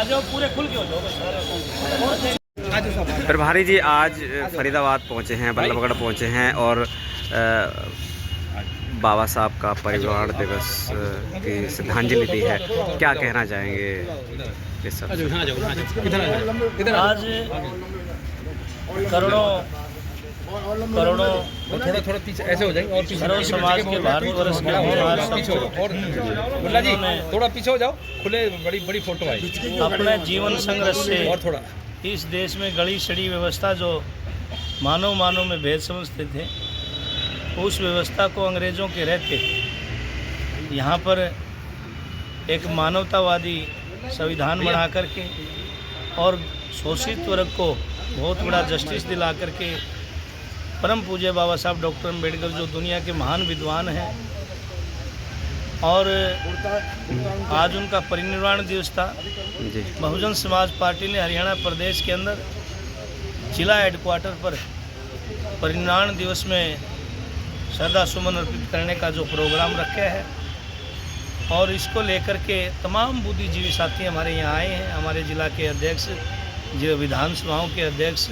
पूरे खुल के हो जाओ। प्रभारी जी आज फरीदाबाद पहुंचे हैं, बल्लभगढ़ पहुंचे हैं और बाबा साहब का परिनिर्वाण दिवस की श्रद्धांजलि दी है। क्या कहना चाहेंगे इस सब? आज करोड़ों थोड़ा पीछे ऐसे हो जाएंगे और पीछे सर्व समाज के भारतवर्ष के मुल्ला जी थोड़ा पीछे हो जाओ, खुले बड़ी फोटो आई। अपने जीवन संघर्ष से और थोड़ा इस देश में गड़ी सड़ी व्यवस्था जो मानव में भेद समझते थे, उस व्यवस्था को अंग्रेज़ों के रहते यहाँ पर एक मानवतावादी संविधान बना करके और शोषित वर्ग को बहुत बड़ा जस्टिस दिला करके परम पूज्य बाबा साहब डॉक्टर अम्बेडकर जो दुनिया के महान विद्वान हैं और आज उनका परिनिर्वाण दिवस था। बहुजन समाज पार्टी ने हरियाणा प्रदेश के अंदर जिला हेडक्वार्टर पर परिनिर्वाण दिवस में श्रद्धा सुमन अर्पित करने का जो प्रोग्राम रखा है और इसको लेकर के तमाम बुद्धिजीवी साथी हमारे यहाँ आए हैं। हमारे जिला के अध्यक्ष, जिला विधानसभाओं के अध्यक्ष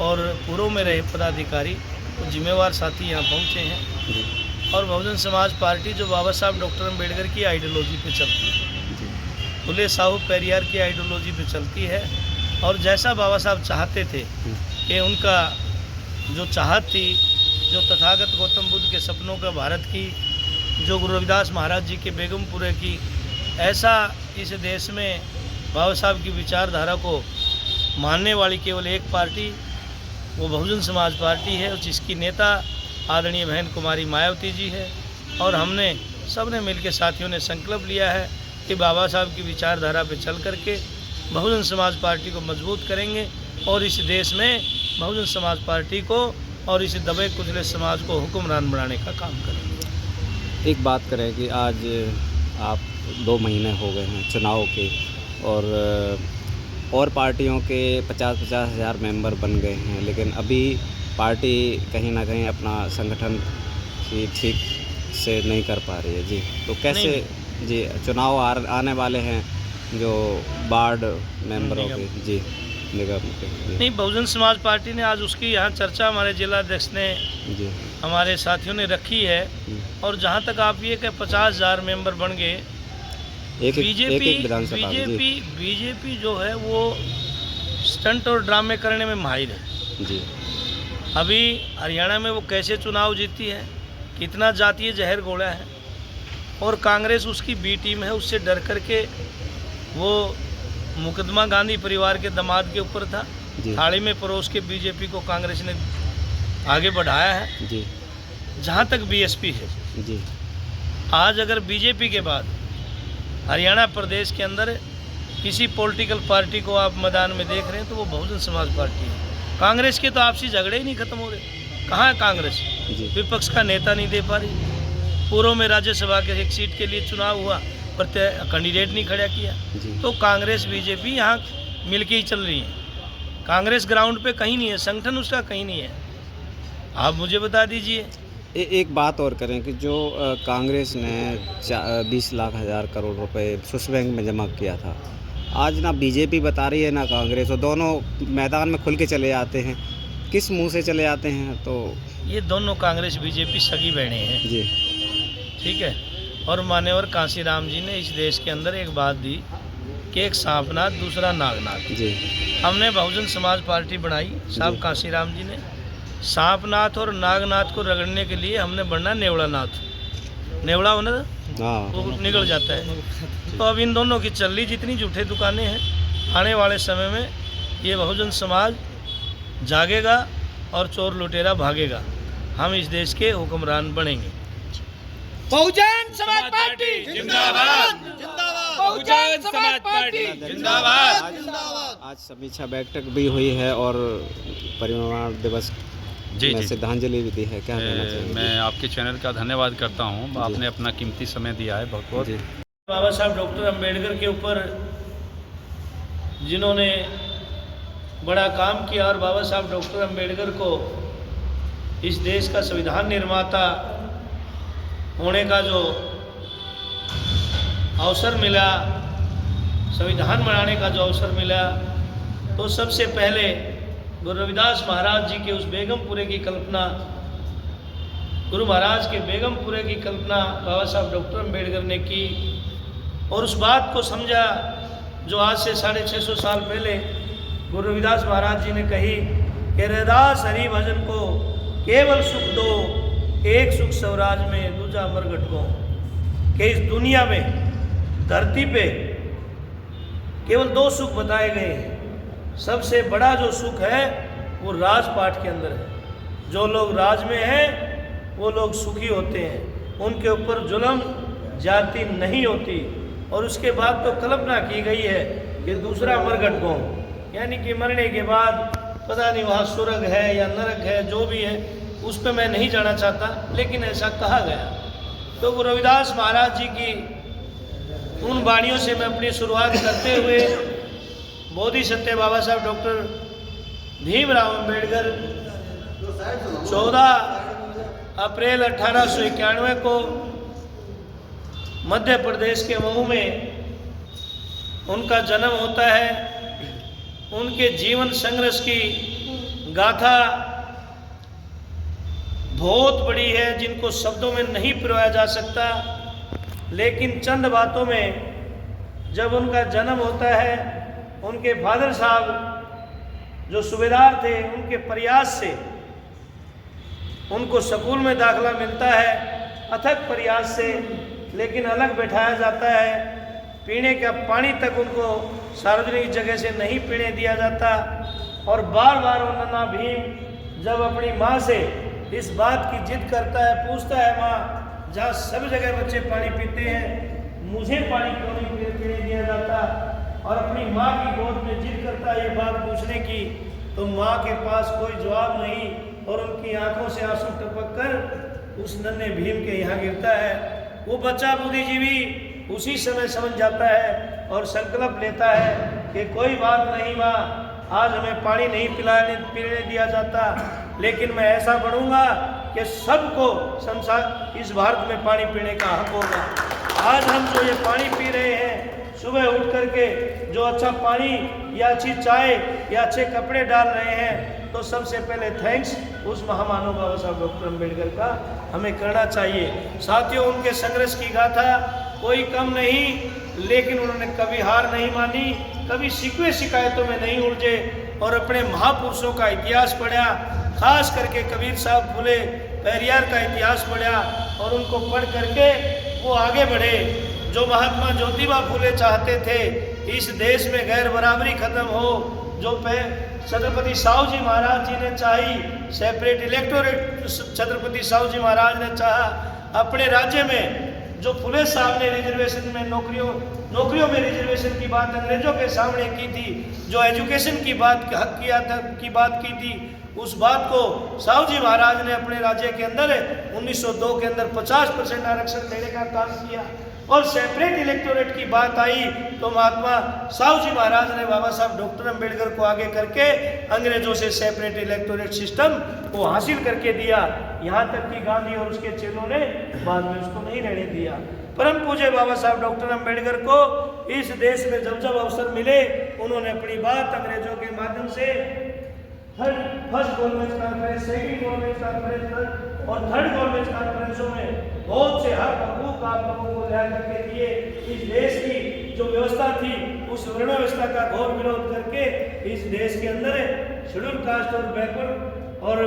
और पूर्व में रहे पदाधिकारी तो जिम्मेवार साथी यहाँ पहुँचे हैं। और बहुजन समाज पार्टी जो बाबा साहब डॉक्टर अम्बेडकर की आइडियोलॉजी पे चलती है, फुले साहू पेरियार की आइडियोलॉजी पे चलती है और जैसा बाबा साहब चाहते थे कि उनका जो चाहत थी, जो तथागत गौतम बुद्ध के सपनों का भारत की, जो गुरु रविदास महाराज जी के बेगमपुरे की, ऐसा इस देश में बाबा साहब की विचारधारा को मानने वाली केवल एक पार्टी वो बहुजन समाज पार्टी है, जिसकी नेता आदरणीय बहन कुमारी मायावती जी है। और हमने सबने मिलकर साथियों ने संकल्प लिया है कि बाबा साहब की विचारधारा पे चल करके बहुजन समाज पार्टी को मजबूत करेंगे और इस देश में बहुजन समाज पार्टी को और इस दबे कुचले समाज को हुक्मरान बनाने का काम करेंगे। एक बात करें कि आज आप 2 महीने हो गए हैं चुनाव के और पार्टियों के 50-50 हज़ार मेंबर बन गए हैं, लेकिन अभी पार्टी कहीं ना कहीं अपना संगठन ठीक से नहीं कर पा रही है जी। तो कैसे जी चुनाव आने वाले हैं जो वार्ड मेंबरों के जी निगम के नहीं, बहुजन समाज पार्टी ने आज उसकी यहाँ चर्चा हमारे जिला अध्यक्ष ने जी हमारे साथियों ने रखी है। और जहाँ तक आप ये कि 50,000 मेंबर बन गए, बीजेपी जो है वो स्टंट और ड्रामे करने में माहिर है जी। अभी हरियाणा में वो कैसे चुनाव जीती है, कितना जातीय जहर घोला है और कांग्रेस उसकी बी टीम है, उससे डर करके वो मुकदमा गांधी परिवार के दामाद के ऊपर था, थाली में परोस के बीजेपी को कांग्रेस ने आगे बढ़ाया है जी। जहाँ तक बीएसपी है जी, आज अगर बीजेपी के बाद हरियाणा प्रदेश के अंदर किसी पॉलिटिकल पार्टी को आप मैदान में देख रहे हैं तो वो बहुजन समाज पार्टी है। कांग्रेस के तो आपसी झगड़े ही नहीं खत्म हो रहे। कहाँ है कांग्रेस? विपक्ष का नेता नहीं दे पा रही। पूर्व में राज्यसभा के एक सीट के लिए चुनाव हुआ पर कैंडिडेट नहीं खड़ा किया। तो कांग्रेस बीजेपी यहाँ मिलके ही चल रही है। कांग्रेस ग्राउंड पे कहीं नहीं है, संगठन उसका कहीं नहीं है। आप मुझे बता दीजिए। एक बात और करें कि जो कांग्रेस ने 20 लाख हज़ार करोड़ रुपए स्विस बैंक में जमा किया था, आज ना बीजेपी बता रही है ना कांग्रेस, और दोनों मैदान में खुल के चले जाते हैं। किस मुंह से चले जाते हैं? तो ये दोनों कांग्रेस बीजेपी सगी बहनें हैं जी, ठीक है। और मान्यवर कांशीराम जी ने इस देश के अंदर एक बात दी कि एक सांपनाथ दूसरा नागनाथ जी। हमने बहुजन समाज पार्टी बनाई, साहब कांशीराम जी ने सांपनाथ और नागनाथ को रगड़ने के लिए हमने बनना नेवड़ा नाथ। नेवड़ा होना वो निकल जाता है। तो अब इन दोनों की चल रही जितनी झूठे दुकानें हैं, आने वाले समय में ये बहुजन समाज जागेगा और चोर लुटेरा भागेगा। हम इस देश के हुक्मरान बनेंगे। बहुजन समाज पार्टी जिंदाबाद, बहुजन समाज पार्टी जिंदाबाद। आज समीक्षा बैठक भी हुई है और परिनिर्वाण दिवस में श्रद्धांजलि भी दी है। क्या कहना चाहिए? मैं आपके चैनल का धन्यवाद करता हूं, आपने अपना कीमती समय दिया है, बहुत बहुत। बाबा साहब डॉक्टर अम्बेडकर के ऊपर जिन्होंने बड़ा काम किया और बाबा साहब डॉक्टर अम्बेडकर को इस देश का संविधान निर्माता होने का जो अवसर मिला, संविधान बनाने का जो अवसर मिला, तो सबसे पहले गुरु रविदास महाराज जी के उस बेगमपुरे की कल्पना, गुरु महाराज के बेगमपुरे की कल्पना बाबा साहब डॉक्टर अम्बेडकर ने की और उस बात को समझा जो आज से 650 साल पहले गुरु रविदास महाराज जी ने कही कि रैदास हरि भजन को केवल सुख दो, एक सुख स्वराज में दूजा मरघट को। कि इस दुनिया में, धरती पे केवल 2 सुख बताए गए हैं। सबसे बड़ा जो सुख है वो राजपाट के अंदर है। जो लोग राज में हैं वो लोग सुखी होते हैं, उनके ऊपर जुल्म जाति नहीं होती। और उसके बाद तो कल्पना की गई है कि दूसरा मरघट को, यानी कि मरने के बाद पता नहीं वहाँ स्वर्ग है या नरक है, जो भी है उस पर मैं नहीं जाना चाहता, लेकिन ऐसा कहा गया। तो गुरु रविदास महाराज जी की उन वाणियों से मैं अपनी शुरुआत करते हुए बोधि सत्य बाबा साहब डॉक्टर भीमराव अम्बेडकर 14 अप्रैल 1891 को मध्य प्रदेश के मऊ में उनका जन्म होता है। उनके जीवन संघर्ष की गाथा बहुत बड़ी है, जिनको शब्दों में नहीं पिरोया जा सकता, लेकिन चंद बातों में जब उनका जन्म होता है, उनके फादर साहब जो सूबेदार थे, उनके प्रयास से उनको स्कूल में दाखला मिलता है, अथक प्रयास से, लेकिन अलग बैठाया जाता है। पीने का पानी तक उनको सार्वजनिक जगह से नहीं पीने दिया जाता। और बार बार वो नन्हा भीम जब अपनी माँ से इस बात की जिद करता है, पूछता है, माँ जहाँ सब जगह बच्चे पानी पीते हैं, मुझे पानी क्यों नहीं पीने दिया जाता? और अपनी माँ की गोद में जिद करता है ये बात पूछने की, तो माँ के पास कोई जवाब नहीं और उनकी आंखों से आंसू टपक कर उस नन्हे भीम के यहाँ गिरता है। वो बच्चा बुद्धिजीवी उसी समय समझ जाता है और संकल्प लेता है कि कोई बात नहीं माँ, आज हमें पानी नहीं पीने दिया जाता, लेकिन मैं ऐसा बनूंगा कि सबको संसार इस भारत में पानी पीने का हक होगा। आज हम जो ये पानी पी रहे हैं, सुबह उठ करके जो अच्छा पानी या अच्छी चाय या अच्छे कपड़े डाल रहे हैं, तो सबसे पहले थैंक्स उस महामानव बाबा साहब डॉक्टर अम्बेडकर का हमें करना चाहिए। साथियों, उनके संघर्ष की गाथा कोई कम नहीं, लेकिन उन्होंने कभी हार नहीं मानी, कभी शिकवे शिकायतों में नहीं उलझे और अपने महापुरुषों का इतिहास पढ़ा, खास करके कबीर साहब फुले पेरियार का इतिहास पढ़ा और उनको पढ़ करके वो आगे बढ़े। जो महात्मा ज्योतिबा फुले चाहते थे इस देश में गैर बराबरी खत्म हो, जो छत्रपति साहू जी महाराज जी ने चाही सेपरेट इलेक्टोरेट, छत्रपति साहू जी महाराज ने चाहा अपने राज्य में, जो फुले साहब ने रिजर्वेशन में नौकरियों में रिजर्वेशन की बात अंग्रेजों के सामने की थी, जो एजुकेशन की बात हक की बात की थी, उस बात को साहू जी महाराज ने अपने राज्य के अंदर 1902 के अंदर 50% आरक्षण देने का काम किया। और सेपरेट इलेक्टोरेट की बात आई तो महात्मा साहू जी महाराज ने बाबा साहब डॉक्टर अम्बेडकर को आगे करके अंग्रेजों से सेपरेट इलेक्टोरेट सिस्टम को हासिल करके दिया। यहाँ तक कि गांधी और उसके चेलों ने बाद में उसको नहीं रहने दिया। परम पूज्य बाबा साहब डॉक्टर अम्बेडकर को इस देश में जब जब अवसर मिले, उन्होंने अपनी बात अंग्रेजों के माध्यम से first government conference, second government conference और थर्ड गवर्नमेंट कॉन्फ्रेंसों में बहुत से हक हकूक आप लोगों को ध्यान करके दिए। इस देश की जो व्यवस्था थी उस वर्ण व्यवस्था का घोर विरोध करके इस देश के अंदर शेड्यूल कास्ट और बैकवर्ड और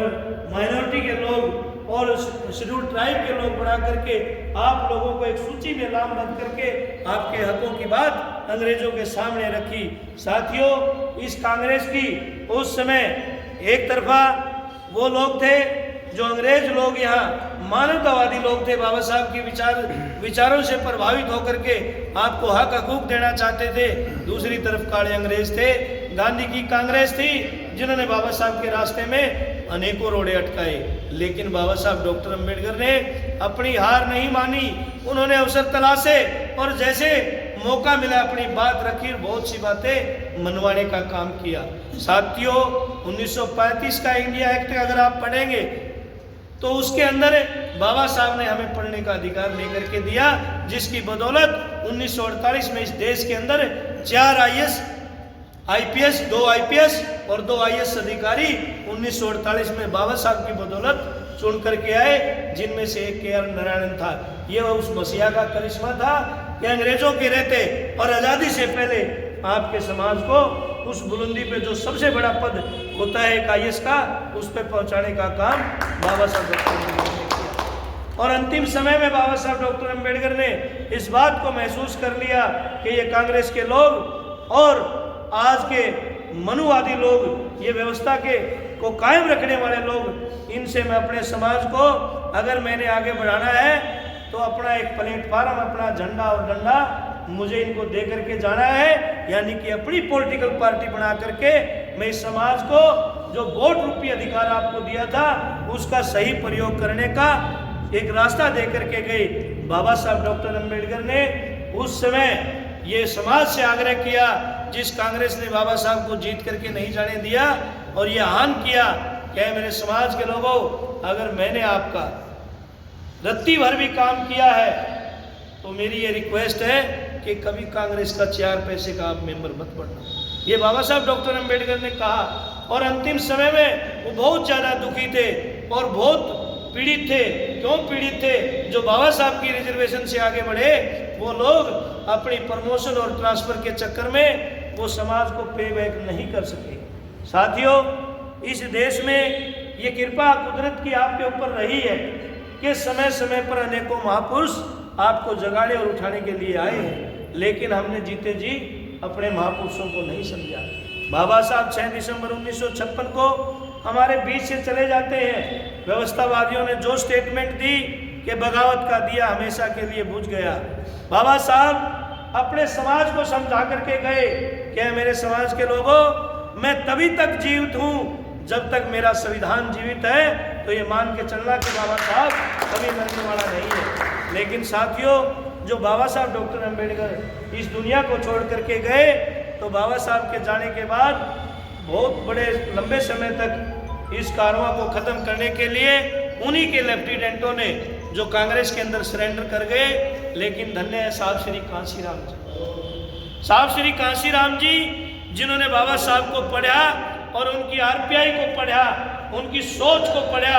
माइनॉरिटी के लोग और शेड्यूल ट्राइब के लोग बना करके आप लोगों को एक सूची में नामबद्ध करके आपके हकों की बात अंग्रेजों के सामने रखी। साथियों, इस कांग्रेस की उस समय एक तरफा वो लोग थे जो अंग्रेज लोग यहाँ मानवतावादी लोग थे, बाबा साहब की विचारों से प्रभावित होकर के आपको हक हकूक देना चाहते थे। दूसरी तरफ काले अंग्रेज थे, गांधी की कांग्रेस थी जिन्होंने बाबा साहब के रास्ते में अनेकों रोड़े अटकाए, लेकिन बाबा साहब डॉक्टर अम्बेडकर ने अपनी हार नहीं मानी। उन्होंने अवसर तलाशे और जैसे मौका मिला अपनी बात रखी, बहुत सी बातें मनवाने का काम किया। साथियों, 1935 का इंडिया एक्ट अगर आप पढ़ेंगे तो उसके अंदर बाबा साहब ने हमें पढ़ने का अधिकार लेकर के दिया, जिसकी बदौलत 1948 में इस देश के अंदर 4 IPS 2 IPS और 2 IS अधिकारी 1948 में बाबा साहब की बदौलत चुन करके आए, जिनमें से एक KR नारायणन था। ये उस मसीहा का करिश्मा था कि अंग्रेजों के रहते और आज़ादी से पहले आपके समाज को उस बुलंदी पे जो सबसे बड़ा पद होता है एक IS का, उस पे पहुंचाने का काम बाबा साहब डॉक्टर अम्बेडकर ने किया। और अंतिम समय में बाबा साहब डॉक्टर अम्बेडकर ने इस बात को महसूस कर लिया कि ये कांग्रेस के लोग और आज के मनुवादी लोग, ये व्यवस्था को कायम रखने वाले लोग, इनसे मैं अपने समाज को अगर मैंने आगे बढ़ाना है तो अपना एक प्लेटफार्म, अपना झंडा और डंडा मुझे इनको दे करके जाना है, यानी कि अपनी पॉलिटिकल पार्टी बना करके मैं इस समाज को जो वोट रूपी अधिकार आपको दिया था उसका सही प्रयोग करने का एक रास्ता दे करके गए। बाबा साहब डॉक्टर अम्बेडकर ने उस समय ये समाज से आग्रह किया, जिस कांग्रेस ने बाबा साहब को जीत करके नहीं जाने दिया, और ये आह्वान किया कि मेरे समाज के लोगों, अगर मैंने आपका रत्ती भर भी काम किया है तो मेरी ये रिक्वेस्ट है कि कभी कांग्रेस का 4 पैसे का आप मेंबर मत बनना। ये बाबा साहब डॉक्टर अम्बेडकर ने कहा। और अंतिम समय में वो बहुत ज़्यादा दुखी थे और बहुत पीड़ित थे। क्यों पीड़ित थे? जो बाबा साहब की रिजर्वेशन से आगे बढ़े वो लोग अपनी प्रमोशन और ट्रांसफर के चक्कर में वो समाज को पे बैक नहीं कर सके। साथियों, इस देश में ये कृपा कुदरत की आपके ऊपर रही है कि समय समय पर अनेकों महापुरुष आपको जगाने और उठाने के लिए आए हैं, लेकिन हमने जीते जी अपने महापुरुषों को नहीं समझा। बाबा साहब 6 दिसंबर 1956 को हमारे बीच से चले जाते हैं। व्यवस्थावादियों ने जो स्टेटमेंट दी कि बगावत का दिया हमेशा के लिए बुझ गया। बाबा साहब अपने समाज को समझा करके गए कि मेरे समाज के लोगों, मैं तभी तक जीवित हूँ जब तक मेरा संविधान जीवित है। तो ये मान के चलना कि बाबा साहब कभी मरने वाला नहीं है। लेकिन साथियों, जो बाबा साहब डॉक्टर अम्बेडकर इस दुनिया को छोड़ करके गए, तो बाबा साहब के जाने के बाद बहुत बड़े लंबे समय तक इस कारवां को ख़त्म करने के लिए उन्हीं के लेफ्टिनेंटों ने जो कांग्रेस के अंदर सरेंडर कर गए। लेकिन धन्य है साहब श्री कांशीराम जी, साहब श्री कांशीराम जी, जिन्होंने बाबा साहब को पढ़ा और उनकी RPI को पढ़ा, उनकी सोच को पढ़ा।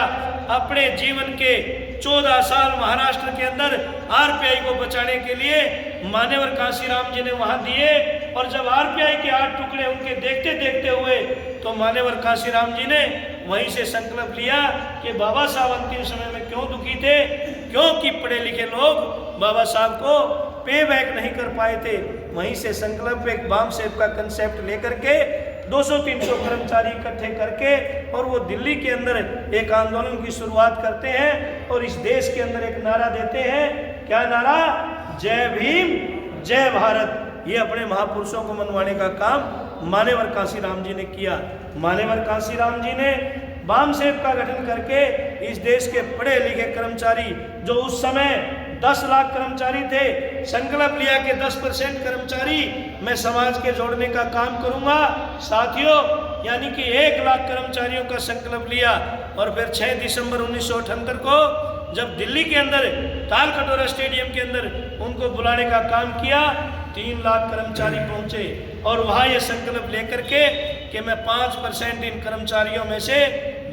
अपने जीवन के 14 साल महाराष्ट्र के अंदर RPI को बचाने के लिए मान्यवर कांशीराम जी ने वहां दिए। और जब RPI के 8 टुकड़े उनके देखते देखते हुए, तो मान्यवर कांशीराम जी ने वहीं से संकल्प लिया कि बाबा साहब अंतिम समय में क्यों दुखी थे, क्योंकि पढ़े लिखे लोग बाबा साहब को पे बैक नहीं कर पाए थे। वहीं से संकल्प एक बाम सेब का कंसेप्ट लेकर के 200-300 कर्मचारी इकट्ठे करके और वो दिल्ली के अंदर एक आंदोलन की शुरुआत करते हैं और इस देश के अंदर एक नारा देते हैं। क्या नारा? जय भीम जय भारत। ये अपने महापुरुषों को मनवाने का काम मान्यवर कांशीराम जी ने किया। मान्यवर कांशीराम जी ने बाम सेब का गठन करके इस देश के पढ़े लिखे कर्मचारी, जो उस समय 10 लाख कर्मचारी थे, संकल्प लिया कि 10% कर्मचारी मैं समाज के जोड़ने का काम करूंगा। साथियों, यानी कि 1 लाख कर्मचारियों का संकल्प लिया। और फिर 6 दिसंबर 1978 को जब दिल्ली के अंदर ताल कटोरा स्टेडियम के अंदर उनको बुलाने का काम किया, 3 लाख कर्मचारी पहुंचे और वहाँ ये संकल्प लेकर के कि मैं 5% इन कर्मचारियों में से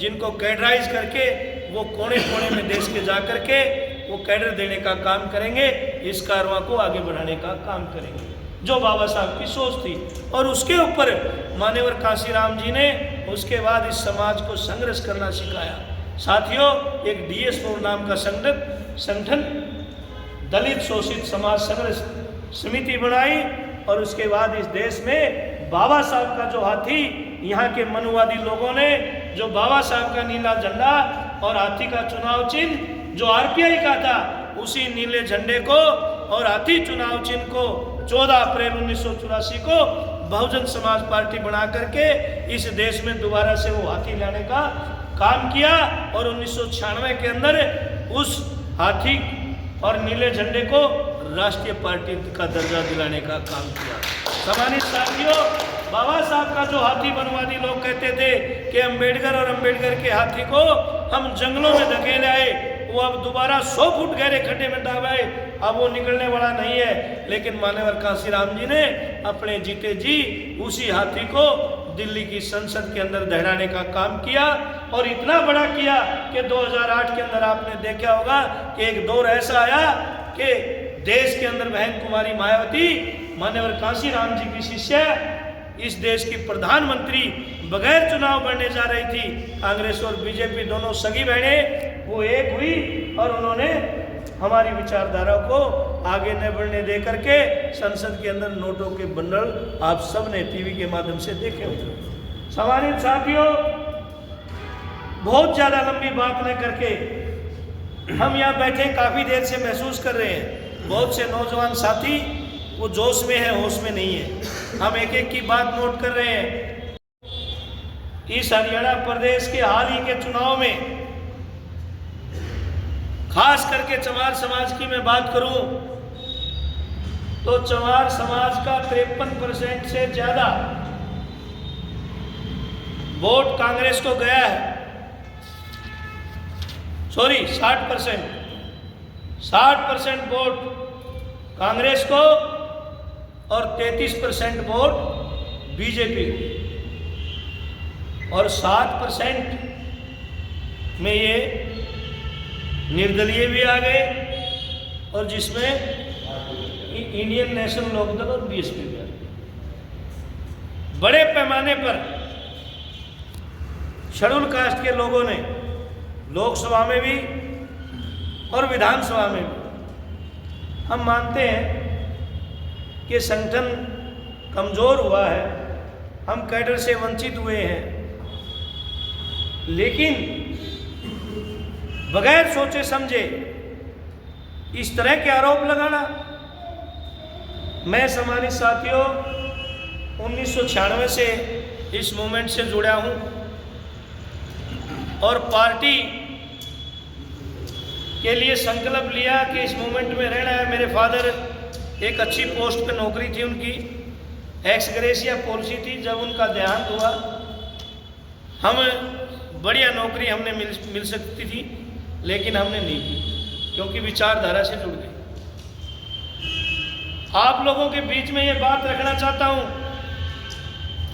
जिनको कैडराइज करके वो कोने कोने में देश के जा करके वो कैडर देने का काम करेंगे, इस कारवां को आगे बढ़ाने का काम करेंगे, जो बाबा साहब की सोच थी। और उसके ऊपर मान्यवर कांशीराम जी ने उसके बाद इस समाज को संघर्ष करना सिखाया। साथियों, एक DS4 नाम का संगठन दलित शोषित समाज संघर्ष समिति बनाई और उसके बाद इस देश में बाबा साहब का जो हाथी, यहाँ के मनुवादी लोगों ने जो बाबा साहब का नीला झंडा और हाथी का चुनाव चिन्ह जो RPI का था, उसी नीले झंडे को और हाथी चुनाव चिन्ह को 14 अप्रैल 1984 को बहुजन समाज पार्टी बना करके इस देश में दोबारा से वो हाथी लाने का काम किया। और 1996 के अंदर उस हाथी और नीले झंडे को राष्ट्रीय पार्टी का दर्जा दिलाने का काम किया। सम्मानित साथियों, बाबा साहब का जो हाथी वनवादी लोग कहते थे कि अम्बेडकर और अम्बेडकर के हाथी को हम जंगलों में धकेले आए, वो अब दोबारा 100 फुट गहरे खड्डे में दबाए, अब वो निकलने वाला नहीं है। लेकिन मान्यवर कांशीराम जी ने अपने जीते जी उसी हाथी को दिल्ली की संसद के अंदर दहराने का काम किया, और इतना बड़ा किया कि 2008 के अंदर आपने देखा होगा कि एक दौर ऐसा आया कि देश के अंदर बहन कुमारी मायावती, मान्यवर कांशीराम जी की शिष्या, इस देश की प्रधानमंत्री बगैर चुनाव लड़ने जा रही थी। कांग्रेस और बीजेपी दोनों सगी बहनें वो एक हुई और उन्होंने हमारी विचारधारा को आगे न बढ़ने दे करके संसद के अंदर नोटों के बंडल आप सब ने टीवी के माध्यम से देखे होंगे। सम्मानित साथियों, बहुत ज़्यादा लंबी बात न करके हम यहाँ बैठे काफ़ी देर से महसूस कर रहे हैं, बहुत से नौजवान साथी वो जोश में है, होश में नहीं है। हम एक एक की बात नोट कर रहे हैं। इस हरियाणा प्रदेश के हाल ही के चुनाव में खास करके चमार समाज की मैं बात करूं तो चमार समाज का 53% से ज्यादा वोट कांग्रेस को गया है। सॉरी 60% वोट कांग्रेस को और 33% वोट बीजेपी को, और 7% में ये निर्दलीय भी आ गए, और जिसमें इंडियन नेशनल लोकदल और बीएसपी भी आ गए। बड़े पैमाने पर शेड्यूल कास्ट के लोगों ने लोकसभा में भी और विधानसभा में भी, हम मानते हैं कि संगठन कमज़ोर हुआ है, हम कैडर से वंचित हुए हैं, लेकिन बगैर सोचे समझे इस तरह के आरोप लगाना, मैं सम्मानित साथियों 1996 से इस मूवमेंट से जुड़ा हूं और पार्टी के लिए संकल्प लिया कि इस मूवमेंट में रहना है। मेरे फादर एक अच्छी पोस्ट पे नौकरी थी उनकी, एक्स ग्रेशिया पॉलिसी थी। जब उनका देहांत हुआ, हम बढ़िया नौकरी हमने मिल सकती थी, लेकिन हमने नहीं की क्योंकि विचारधारा से जुड़ गई। आप लोगों के बीच में ये बात रखना चाहता हूं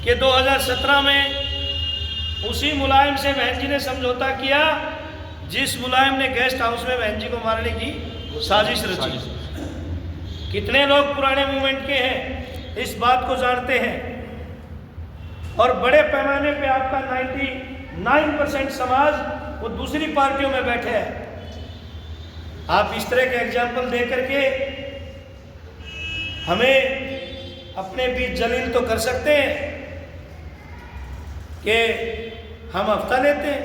कि 2017 में उसी मुलायम से बहन जी ने समझौता किया जिस मुलायम ने गेस्ट हाउस में बहन जी को मारने की साजिश रची। कितने लोग पुराने मूवमेंट के हैं इस बात को जानते हैं, और बड़े पैमाने पे आपका 99% समाज वो दूसरी पार्टियों में बैठे हैं। आप इस तरह के एग्जाम्पल दे करके हमें अपने बीच जलील तो कर सकते हैं कि हम हफ्ता लेते हैं,